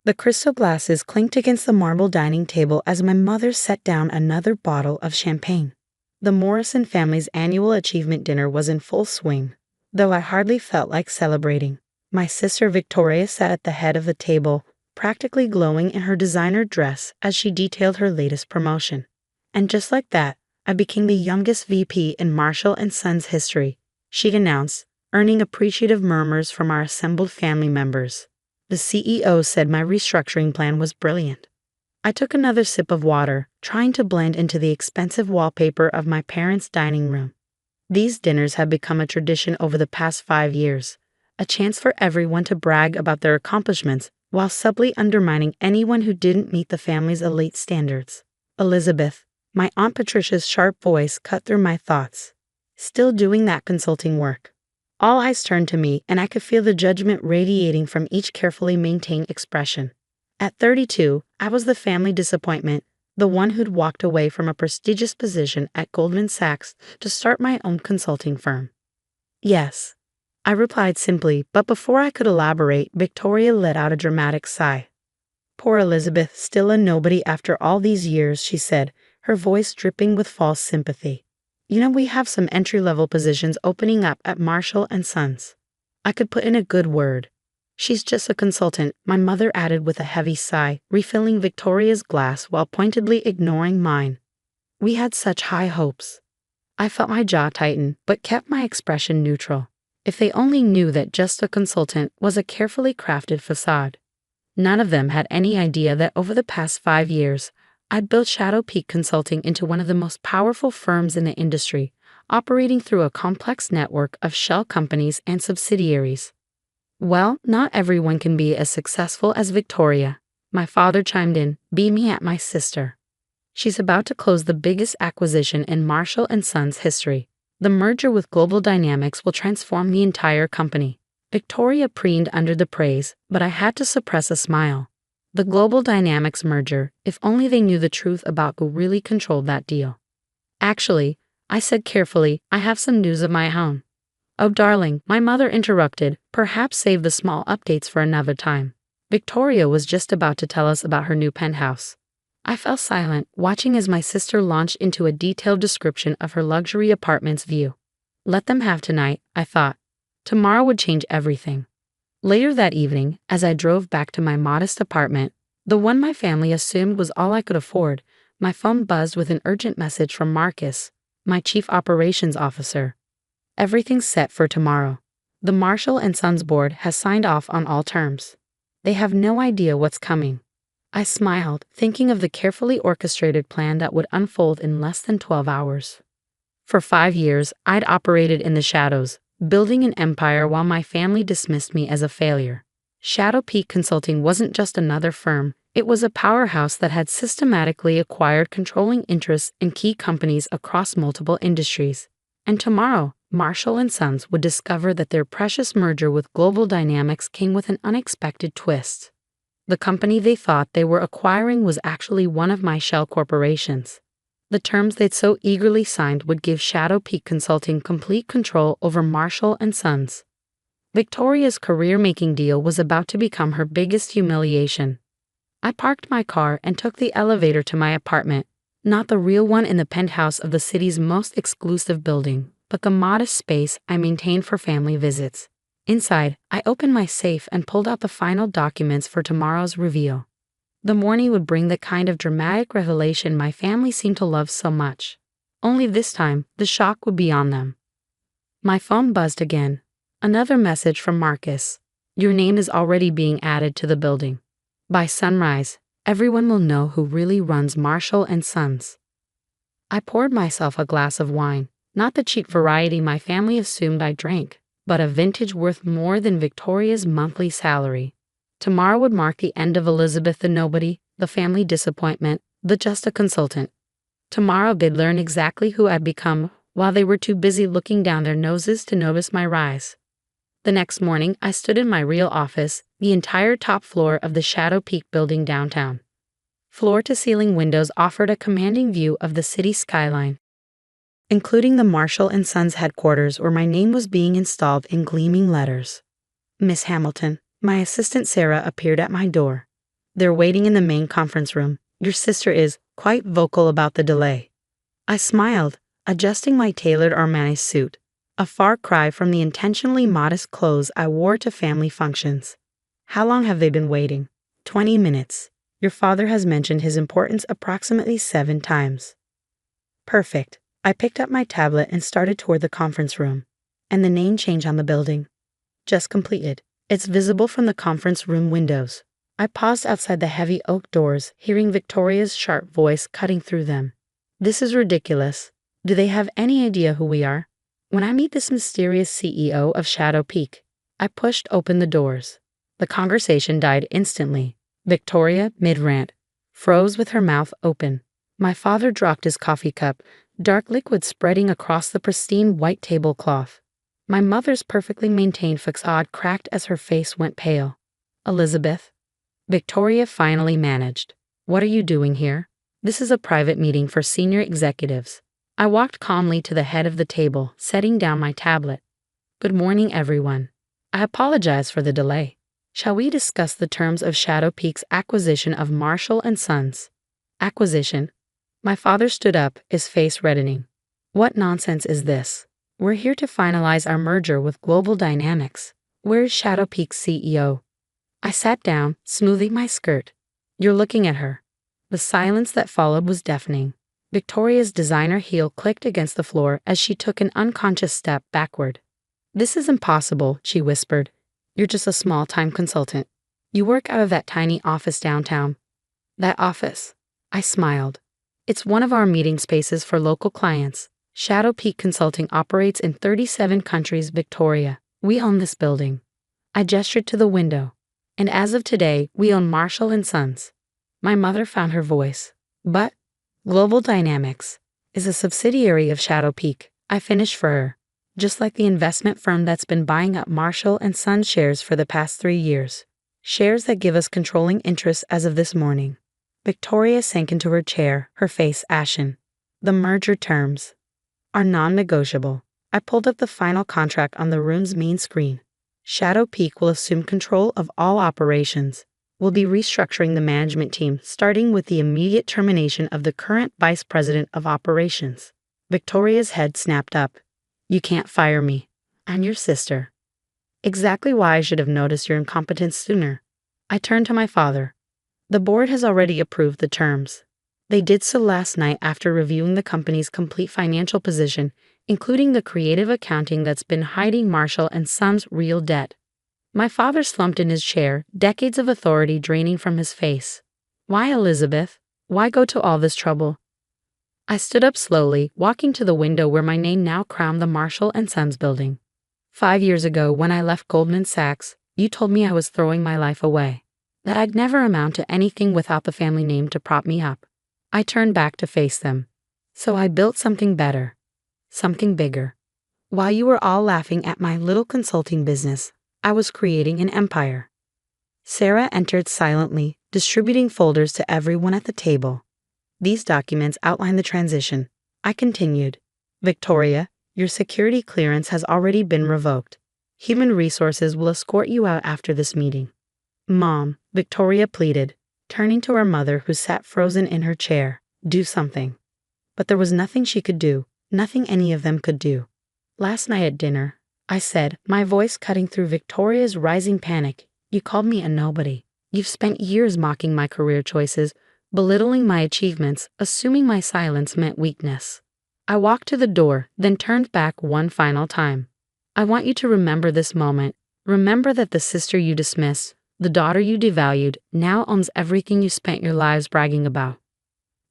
The crystal glasses clinked against the marble dining table as my mother set down another bottle of champagne. The Morrison family's annual achievement dinner was in full swing, though I hardly felt like celebrating. My sister Victoria sat at the head of the table, practically glowing in her designer dress as she detailed her latest promotion. And just like that, I became the youngest VP in Marshall & Sons history, she'd announced, earning appreciative murmurs from our assembled family members. The CEO said my restructuring plan was brilliant. I took another sip of water, trying to blend into the expensive wallpaper of my parents' dining room. These dinners have become a tradition over the past 5 years, a chance for everyone to brag about their accomplishments while subtly undermining anyone who didn't meet the family's elite standards. Elizabeth, my Aunt Patricia's sharp voice cut through my thoughts. Still doing that consulting work. All eyes turned to me, and I could feel the judgment radiating from each carefully maintained expression. At 32, I was the family disappointment, the one who'd walked away from a prestigious position at Goldman Sachs to start my own consulting firm. Yes, I replied simply, but before I could elaborate, Victoria let out a dramatic sigh. Poor Elizabeth, still a nobody after all these years, she said, her voice dripping with false sympathy. You know, we have some entry-level positions opening up at Marshall & Sons. I could put in a good word. She's just a consultant, my mother added with a heavy sigh, refilling Victoria's glass while pointedly ignoring mine. We had such high hopes. I felt my jaw tighten, but kept my expression neutral. If they only knew that just a consultant was a carefully crafted facade. None of them had any idea that over the past 5 years, I'd built Shadow Peak Consulting into one of the most powerful firms in the industry, operating through a complex network of shell companies and subsidiaries. Well, not everyone can be as successful as Victoria, my father chimed in, beaming at my sister. She's about to close the biggest acquisition in Marshall & Sons history. The merger with Global Dynamics will transform the entire company. Victoria preened under the praise, but I had to suppress a smile. The Global Dynamics merger, if only they knew the truth about who really controlled that deal. Actually, I said carefully, I have some news of my own. Oh darling, my mother interrupted, perhaps save the small updates for another time. Victoria was just about to tell us about her new penthouse. I fell silent, watching as my sister launched into a detailed description of her luxury apartment's view. Let them have tonight, I thought. Tomorrow would change everything. Later that evening, as I drove back to my modest apartment, the one my family assumed was all I could afford, my phone buzzed with an urgent message from Marcus, my chief operations officer. Everything's set for tomorrow. The Marshall & Sons board has signed off on all terms. They have no idea what's coming. I smiled, thinking of the carefully orchestrated plan that would unfold in less than 12 hours. For 5 years, I'd operated in the shadows, building an empire while my family dismissed me as a failure. Shadow Peak Consulting wasn't just another firm, it was a powerhouse that had systematically acquired controlling interests in key companies across multiple industries. And tomorrow, Marshall & Sons would discover that their precious merger with Global Dynamics came with an unexpected twist. The company they thought they were acquiring was actually one of my shell corporations. The terms they'd so eagerly signed would give Shadow Peak Consulting complete control over Marshall & Sons. Victoria's career-making deal was about to become her biggest humiliation. I parked my car and took the elevator to my apartment, not the real one in the penthouse of the city's most exclusive building, but the modest space I maintained for family visits. Inside, I opened my safe and pulled out the final documents for tomorrow's reveal. The morning would bring the kind of dramatic revelation my family seemed to love so much. Only this time, the shock would be on them. My phone buzzed again. Another message from Marcus. Your name is already being added to the building. By sunrise, everyone will know who really runs Marshall & Sons. I poured myself a glass of wine, not the cheap variety my family assumed I drank, but a vintage worth more than Victoria's monthly salary. Tomorrow would mark the end of Elizabeth the nobody, the family disappointment, the just a consultant. Tomorrow they'd learn exactly who I'd become while they were too busy looking down their noses to notice my rise. The next morning, I stood in my real office, the entire top floor of the Shadow Peak building downtown. Floor-to-ceiling windows offered a commanding view of the city skyline, including the Marshall & Sons headquarters where my name was being installed in gleaming letters. Miss Hamilton, my assistant Sarah appeared at my door. They're waiting in the main conference room. Your sister is quite vocal about the delay. I smiled, adjusting my tailored Armani suit, a far cry from the intentionally modest clothes I wore to family functions. How long have they been waiting? 20 minutes. Your father has mentioned his importance approximately 7 times. Perfect. I picked up my tablet and started toward the conference room. And the name change on the building. Just completed. It's visible from the conference room windows. I paused outside the heavy oak doors, hearing Victoria's sharp voice cutting through them. This is ridiculous. Do they have any idea who we are? When I meet this mysterious CEO of Shadow Peak, I pushed open the doors. The conversation died instantly. Victoria, mid-rant, froze with her mouth open. My father dropped his coffee cup, dark liquid spreading across the pristine white tablecloth. My mother's perfectly maintained facade cracked as her face went pale. Elizabeth? Victoria finally managed. What are you doing here? This is a private meeting for senior executives. I walked calmly to the head of the table, setting down my tablet. Good morning, everyone. I apologize for the delay. Shall we discuss the terms of Shadow Peak's acquisition of Marshall & Sons? Acquisition? My father stood up, his face reddening. What nonsense is this? We're here to finalize our merger with Global Dynamics. Where is Shadow Peak's CEO? I sat down, smoothing my skirt. You're looking at her. The silence that followed was deafening. Victoria's designer heel clicked against the floor as she took an unconscious step backward. This is impossible, she whispered. You're just a small-time consultant. You work out of that tiny office downtown. That office. I smiled. It's one of our meeting spaces for local clients. Shadow Peak Consulting operates in 37 countries, Victoria. We own this building. I gestured to the window. And as of today, we own Marshall & Sons. My mother found her voice. But Global Dynamics is a subsidiary of Shadow Peak. I finished for her. Just like the investment firm that's been buying up Marshall & Sons shares for the past 3 years. Shares that give us controlling interest as of this morning. Victoria sank into her chair, her face ashen. The merger terms are non-negotiable. I pulled up the final contract on the room's main screen. Shadow Peak will assume control of all operations. We'll be restructuring the management team, starting with the immediate termination of the current vice president of operations. Victoria's head snapped up. You can't fire me. I'm your sister. Exactly why I should have noticed your incompetence sooner. I turned to my father. The board has already approved the terms. They did so last night after reviewing the company's complete financial position, including the creative accounting that's been hiding Marshall & Sons' real debt. My father slumped in his chair, decades of authority draining from his face. Why, Elizabeth? Why go to all this trouble? I stood up slowly, walking to the window where my name now crowned the Marshall & Sons building. 5 years ago, when I left Goldman Sachs, you told me I was throwing my life away, that I'd never amount to anything without the family name to prop me up. I turned back to face them. So I built something better, something bigger. While you were all laughing at my little consulting business, I was creating an empire. Sarah entered silently, distributing folders to everyone at the table. These documents outline the transition. I continued. Victoria, your security clearance has already been revoked. Human Resources will escort you out after this meeting. Mom, Victoria pleaded, turning to her mother who sat frozen in her chair. Do something. But there was nothing she could do, nothing any of them could do. Last night at dinner, I said, my voice cutting through Victoria's rising panic, you called me a nobody. You've spent years mocking my career choices, belittling my achievements, assuming my silence meant weakness. I walked to the door, then turned back one final time. I want you to remember this moment. Remember that the sister you dismissed, the daughter you devalued, now owns everything you spent your lives bragging about.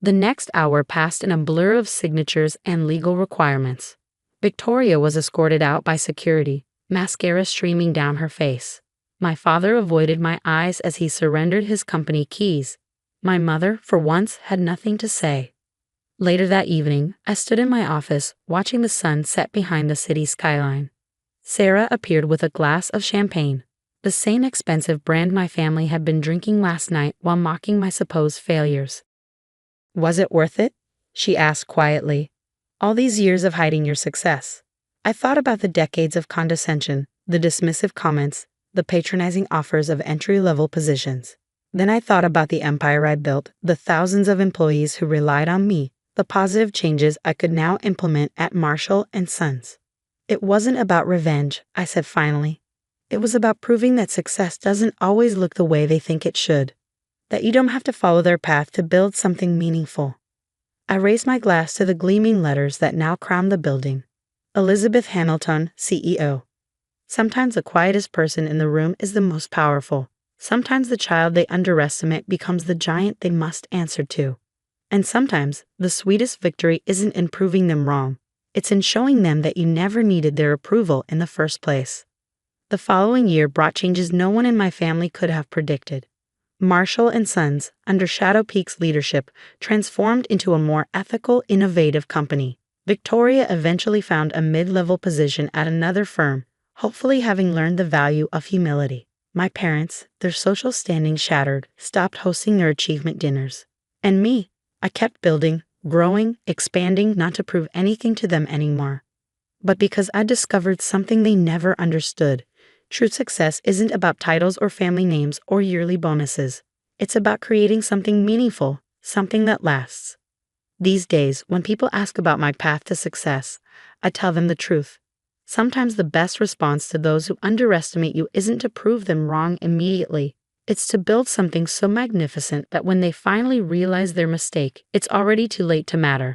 The next hour passed in a blur of signatures and legal requirements. Victoria was escorted out by security, mascara streaming down her face. My father avoided my eyes as he surrendered his company keys. My mother, for once, had nothing to say. Later that evening, I stood in my office, watching the sun set behind the city skyline. Sarah appeared with a glass of champagne, the same expensive brand my family had been drinking last night while mocking my supposed failures. Was it worth it? She asked quietly. All these years of hiding your success. I thought about the decades of condescension, the dismissive comments, the patronizing offers of entry-level positions. Then I thought about the empire I built, the thousands of employees who relied on me, the positive changes I could now implement at Marshall and Sons. It wasn't about revenge, I said finally. It was about proving that success doesn't always look the way they think it should, that you don't have to follow their path to build something meaningful. I raised my glass to the gleaming letters that now crowned the building. Elizabeth Hamilton, CEO. Sometimes the quietest person in the room is the most powerful. Sometimes the child they underestimate becomes the giant they must answer to. And sometimes the sweetest victory isn't in proving them wrong. It's in showing them that you never needed their approval in the first place. The following year brought changes no one in my family could have predicted. Marshall and Sons, under Shadow Peak's leadership, transformed into a more ethical, innovative company. Victoria eventually found a mid-level position at another firm, hopefully having learned the value of humility. My parents, their social standing shattered, stopped hosting their achievement dinners. And me, I kept building, growing, expanding, not to prove anything to them anymore, but because I discovered something they never understood. True success isn't about titles or family names or yearly bonuses. It's about creating something meaningful, something that lasts. These days, when people ask about my path to success, I tell them the truth. Sometimes the best response to those who underestimate you isn't to prove them wrong immediately. It's to build something so magnificent that when they finally realize their mistake, it's already too late to matter.